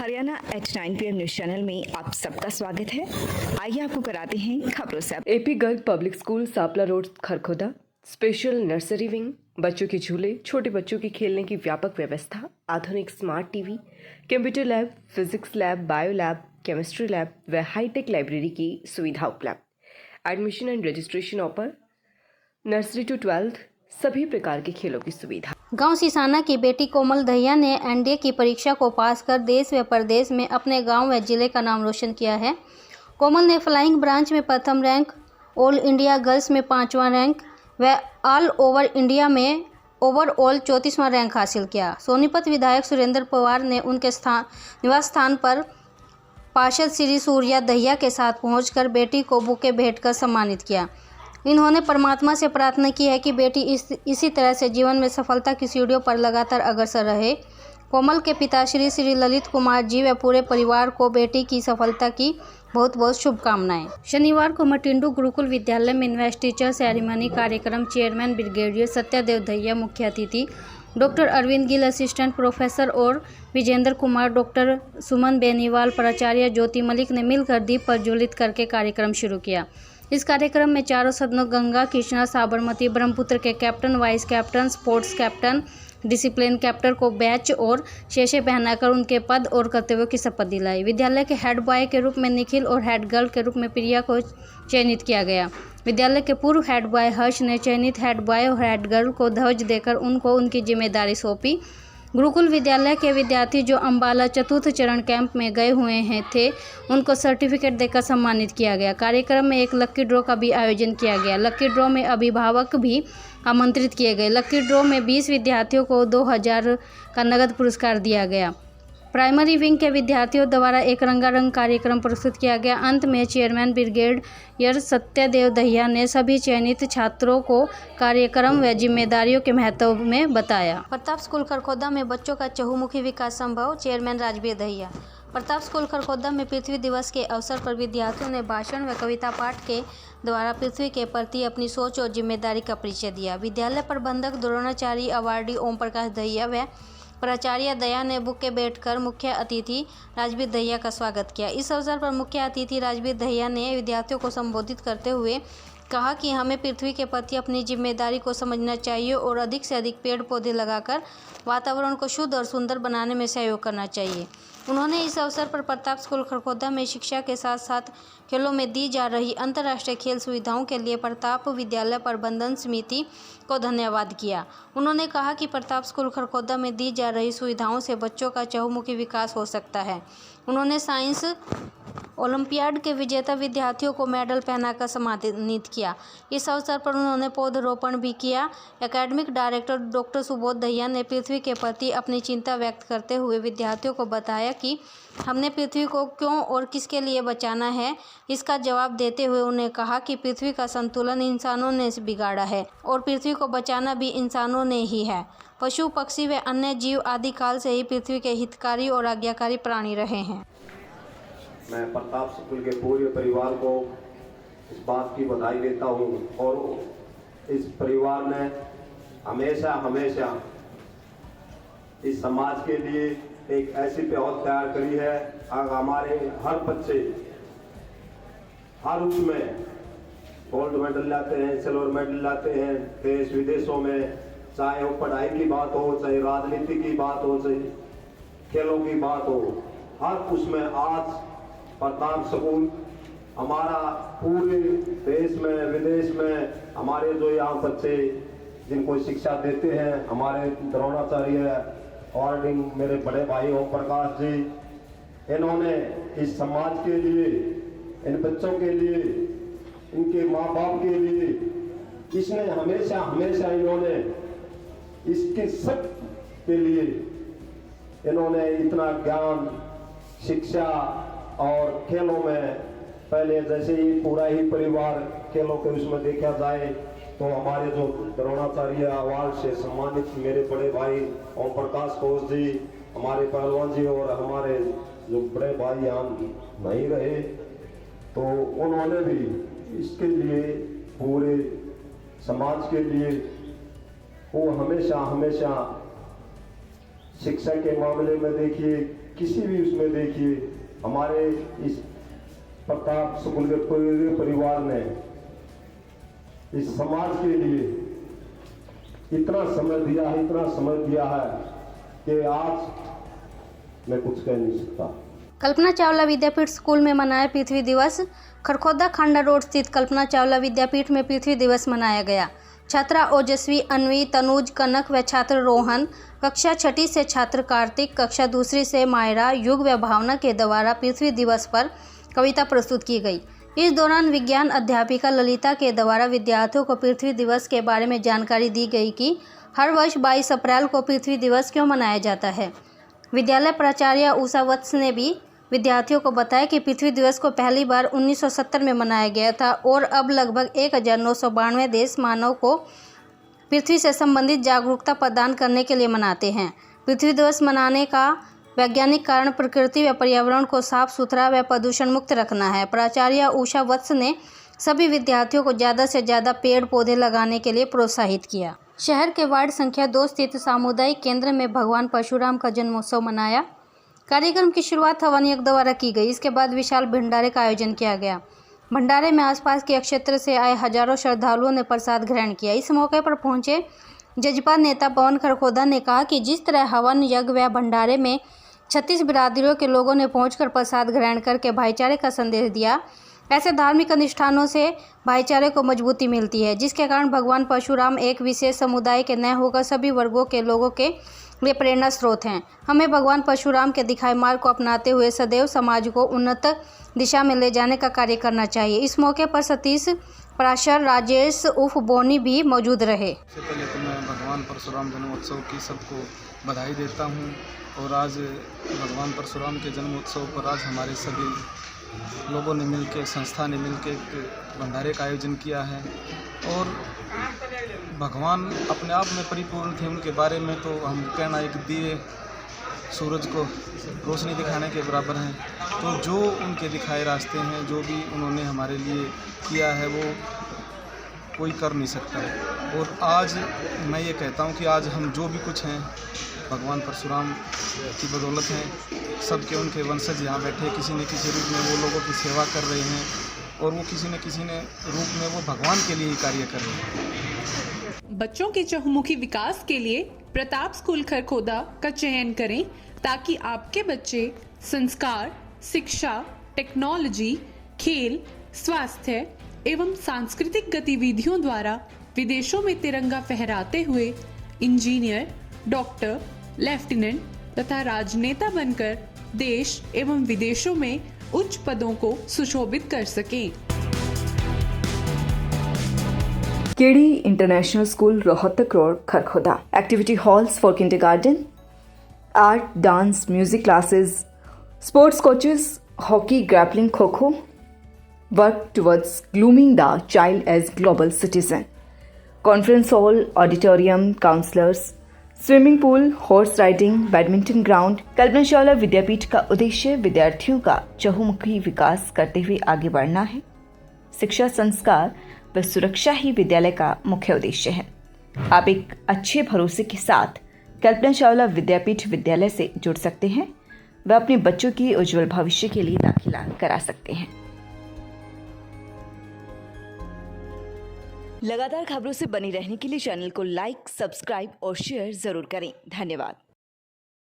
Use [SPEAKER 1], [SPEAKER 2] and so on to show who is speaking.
[SPEAKER 1] Haryana H9 PM news channel में आप सबका स्वागत है। आइए आपको कराते हैं खबरों से।
[SPEAKER 2] AP Garg public school Sapla road Kharkhoda special nursery wing, बच्चों के झूले, छोटे बच्चों के खेलने की व्यापक व्यवस्था, आधुनिक smart TV, computer lab, physics lab, bio lab, chemistry lab व हाईटेक लाइब्रेरी की सुविधा उपलब्ध। Admission and registration open, nursery to 12th, सभी प्रकार के खेलों की सुविधा।
[SPEAKER 3] गांव सिसाना की बेटी कोमल दहिया ने एनडीए की परीक्षा को पास कर देश व प्रदेश में अपने गांव व जिले का नाम रोशन किया है। कोमल ने फ्लाइंग ब्रांच में प्रथम रैंक, ऑल इंडिया गर्ल्स में 5वां रैंक व ऑल ओवर इंडिया में ओवरऑल 34वां रैंक हासिल किया। सोनीपत विधायक सुरेंद्र पवार ने उनके निवास स्थान पर पार्षद श्री सूर्या दहिया के साथ पहुंचकर बेटी को बुके भेंट कर सम्मानित किया। इन्होंने परमात्मा से प्रार्थना की है कि बेटी इसी तरह से जीवन में सफलता की सीढ़ियों पर लगातार अग्रसर रहे। कोमल के पिताश्री श्री ललित कुमार जी व पूरे परिवार को बेटी की सफलता की बहुत बहुत शुभकामनाएं। शनिवार को मटिंडू गुरुकुल विद्यालय में इन्वेस्ट टीचर सेरेमनी कार्यक्रम चेयरमैन ब्रिगेडियर सत्यदेव दहिया, मुख्य अतिथि doctor Arvind Gill, assistant professor और विजेंद्र कुमार, डॉक्टर सुमन बेनीवाल, प्राचार्य ज्योति मलिक ने मिलकर दीप प्रज्वलित करके कार्यक्रम शुरू किया। इस कार्यक्रम में चारों सदनों गंगा, कृष्णा, साबरमती, ब्रह्मपुत्र के captain, vice captain, sports captain, discipline captain को बैच और शेषे पहनाकर उनके पद और कर्तव्यों की शपथ दिलाई। विद्यालय के हेड बॉय के रूप में निखिल और हेड गर्ल के रूप में प्रिया को चयनित किया गया। विद्यालय के पूर्व हेड बॉय हर्ष ने चयनित हेड बॉय और हेड गर्ल को ध्वज देकर उनको उनकी जिम्मेदारी सौंपी। गुरुकुल विद्यालय के विद्यार्थी जो अम्बाला चतुर्थ चरण कैंप में गए हुए थे, उनको सर्टिफिकेट देकर सम्मानित किया गया। कार्यक्रम में एक लक्की ड्रॉ का भी आयोजन किया गया। लक्की ड्रॉ में अभिभावक भी आमंत्रित किए गए। लक्की ड्रॉ में 20 विद्यार्थियों को 2000 का नगद पुरस्कार दिया गया। प्राइमरी विंग के विद्यार्थियों द्वारा एक रंगारंग कार्यक्रम प्रस्तुत किया गया। अंत में चेयरमैन ब्रिगेडियर सत्यदेव दहिया ने सभी चयनित छात्रों को कार्यक्रम व जिम्मेदारियों के महत्व में बताया। प्रताप स्कूल खरखोदा में बच्चों का चहुमुखी विकास संभव, चेयरमैन राजवीर दहिया। प्रताप स्कूल खरखोदा में पृथ्वी दिवस के अवसर पर विद्यार्थियों ने भाषण व कविता पाठ के द्वारा पृथ्वी के प्रति अपनी सोच और जिम्मेदारी का परिचय दिया। विद्यालय प्रबंधक, द्रोणाचार्य अवार्डी ओम प्रकाश दहिया व प्राचार्य दया ने बुके बैठकर मुख्य अतिथि राजवीर दहिया का स्वागत किया। इस अवसर पर मुख्य अतिथि राजवीर दहिया ने विद्यार्थियों को संबोधित करते हुए कहा कि हमें पृथ्वी के प्रति अपनी जिम्मेदारी को समझना चाहिए और अधिक से अधिक पेड़ पौधे लगाकर वातावरण को शुद्ध और सुंदर बनाने में सहयोग करना चाहिए। उन्होंने इस अवसर पर प्रताप स्कूल खरखोदा में शिक्षा के साथ साथ खेलों में दी जा रही अंतर्राष्ट्रीय खेल सुविधाओं के लिए प्रताप विद्यालय प्रबंधन समिति को धन्यवाद किया। उन्होंने कहा कि प्रताप स्कूल खरखोदा में दी जा रही सुविधाओं से बच्चों का चहुमुखी विकास हो सकता है। उन्होंने साइंस ओलंपियाड के विजेता विद्यार्थियों को मेडल पहनाकर सम्मानित किया। इस अवसर पर उन्होंने पौधरोपण भी किया। Academic director doctor Subodh Dahiya ने पृथ्वी के प्रति अपनी चिंता व्यक्त करते हुए विद्यार्थियों को बताया कि हमने पृथ्वी को क्यों और किसके लिए बचाना है। इसका जवाब देते हुए उन्हें कहा कि पृथ्वी का संतुलन इंसानों ने बिगाड़ा है और पृथ्वी को बचाना भी इंसानों ने ही है। पशु, पक्षी व अन्य जीव आदिकाल से ही पृथ्वी के हितकारी और आज्ञाकारी प्राणी रहे हैं।
[SPEAKER 4] मैं प्रताप स्कूल के पूरे परिवार को इस बात की बधाई देता हूँ और इस परिवार ने हमेशा हमेशा इस समाज के लिए एक ऐसी पहल तैयार करी है। हमारे हर बच्चे हर उसमें गोल्ड मेडल लाते हैं, सिल्वर मेडल लाते हैं देश विदेशों में, चाहे वो पढ़ाई की बात हो, चाहे राजनीति की बात हो, चाहे खेलों की बात हो, हर उसमें आज प्रताप स्कूल हमारा पूरे देश में विदेश में हमारे जो यहाँ बच्चे जिनको शिक्षा देते हैं, हमारे द्रोणाचार्य और मेरे बड़े भाई ओम प्रकाश जी, इन्होंने इस समाज के लिए, इन बच्चों के लिए, इनके माँ बाप के लिए, इसने हमेशा हमेशा इन्होंने इसके सब के लिए इन्होंने इतना ज्ञान, शिक्षा और खेलों में पहले जैसे ही पूरा ही परिवार खेलों के उसमें देखा जाए तो हमारे जो द्रोणाचार्य अवार्ड से सम्मानित मेरे बड़े भाई ओम प्रकाश घोष जी, हमारे पहलवान जी और हमारे जो बड़े भाई यहाँ नहीं रहे, तो उन्होंने भी इसके लिए पूरे समाज के लिए वो हमेशा हमेशा शिक्षा के मामले में देखिए किसी भी उसमें देखिए हमारे इस प्रताप स्कूल के पूरे परिवार ने इस समाज के लिए इतना समय दिया है कि आज मैं कुछ कह नहीं सकता।
[SPEAKER 3] कल्पना चावला विद्यापीठ स्कूल में मनाया पृथ्वी दिवस। खरखोदा खांडा रोड स्थित कल्पना चावला विद्यापीठ में पृथ्वी दिवस मनाया गया। छात्रा ओजस्वी, अन्वी, तनुज, कनक व छात्र रोहन, कक्षा 6 से छात्र कार्तिक, कक्षा 2 से मायरा, युग व भावना के द्वारा पृथ्वी दिवस पर कविता प्रस्तुत की गई। इस दौरान विज्ञान अध्यापिका ललिता के द्वारा विद्यार्थियों को पृथ्वी दिवस के बारे में जानकारी दी गई कि हर वर्ष 22 अप्रैल को पृथ्वी दिवस क्यों मनाया जाता है। विद्यालय प्राचार्य उषा वत्स ने भी विद्यार्थियों को बताया कि पृथ्वी दिवस को पहली बार 1970 में मनाया गया था और अब लगभग 1992 देश मानव को पृथ्वी से संबंधित जागरूकता प्रदान करने के लिए मनाते हैं। पृथ्वी दिवस मनाने का वैज्ञानिक कारण प्रकृति व पर्यावरण को साफ सुथरा व प्रदूषण मुक्त रखना है। प्राचार्य उषा वत्स ने सभी विद्यार्थियों को ज़्यादा से ज़्यादा पेड़ पौधे लगाने के लिए प्रोत्साहित किया। शहर के वार्ड संख्या 2 स्थित सामुदायिक केंद्र में भगवान परशुराम का जन्मोत्सव मनाया। कार्यक्रम की शुरुआत हवन यज्ञ द्वारा की गई। इसके बाद विशाल भंडारे का आयोजन किया गया। भंडारे में आसपास के क्षेत्र से आए हजारों श्रद्धालुओं ने प्रसाद ग्रहण किया। इस मौके पर पहुंचे जजपा नेता पवन खरखोदा ने कहा कि जिस तरह हवन यज्ञ व भंडारे में 36 बिरादरियों के लोगों ने पहुंचकर प्रसाद ग्रहण करके भाईचारे का संदेश दिया, ऐसे धार्मिक अनुष्ठानों से भाईचारे को मजबूती मिलती है, जिसके कारण भगवान परशुराम एक विशेष समुदाय के न होकर सभी वर्गों के लोगों के लिए प्रेरणा स्रोत हैं। हमें भगवान परशुराम के दिखाए मार्ग को अपनाते हुए सदैव समाज को उन्नत दिशा में ले जाने का कार्य करना चाहिए। इस मौके पर सतीश पराशर, राजेश उर्फ बोनी भी मौजूद रहे।
[SPEAKER 5] सबसे पहले तो मैं भगवान परशुराम जन्मोत्सव की सबको बधाई देता हूँ और आज भगवान परशुराम के जन्मोत्सव पर आज हमारे सभी लोगों ने मिलकर, संस्था ने मिलकर एक भंडारे का आयोजन किया है और भगवान अपने आप में परिपूर्ण थे। उनके बारे में तो हम कहना एक दिए सूरज को रोशनी दिखाने के बराबर हैं। तो जो उनके दिखाए रास्ते हैं, जो भी उन्होंने हमारे लिए किया है, वो कोई कर नहीं सकता है। और आज मैं ये कहता हूँ कि आज हम जो भी कुछ हैं भगवान परशुराम की बदौलत हैं। सबके उनके वंशज यहाँ बैठे किसी न किसी रूप में वो लोगों की सेवा कर रहे हैं और वो किसी न किसी रूप में वो भगवान के लिए ही कार्य कर रहे हैं।
[SPEAKER 6] बच्चों के चहुमुखी विकास के लिए प्रताप स्कूल खरखोदा का चयन करें ताकि आपके बच्चे संस्कार, शिक्षा, टेक्नोलॉजी, खेल, स्वास्थ्य एवं सांस्कृतिक गतिविधियों द्वारा विदेशों में तिरंगा फहराते हुए इंजीनियर, डॉक्टर, लेफ्टिनेंट तथा राजनेता बनकर देश एवं विदेशों में उच्च पदों को सुशोभित कर सकें।
[SPEAKER 2] KD international school, Rohtak road, Kharkhoda. Activity halls for kindergarten, art, dance, music classes, sports coaches, hockey, grappling, kho-kho. Work towards grooming the child as global citizen. Conference hall, auditorium, counselors, swimming pool, horse riding, badminton ground. Kalpana Chawla Vidyapeeth का उद्देश्य विद्यार्थियों का चहुमुखी विकास करते हुए आगे बढ़ना है. शिक्षा, संस्कार व सुरक्षा ही विद्यालय का मुख्य उद्देश्य है. आप एक अच्छे भरोसे के साथ कल्पना चावला विद्यापीठ विद्यालय से जुड़ सकते हैं व अपने बच्चों की उज्जवल भविष्य के लिए दाखिला करा सकते हैं.
[SPEAKER 1] लगातार खबरों से बनी रहने के लिए चैनल को लाइक, सब्सक्राइब और शेयर जरूर करें। धन्यवाद।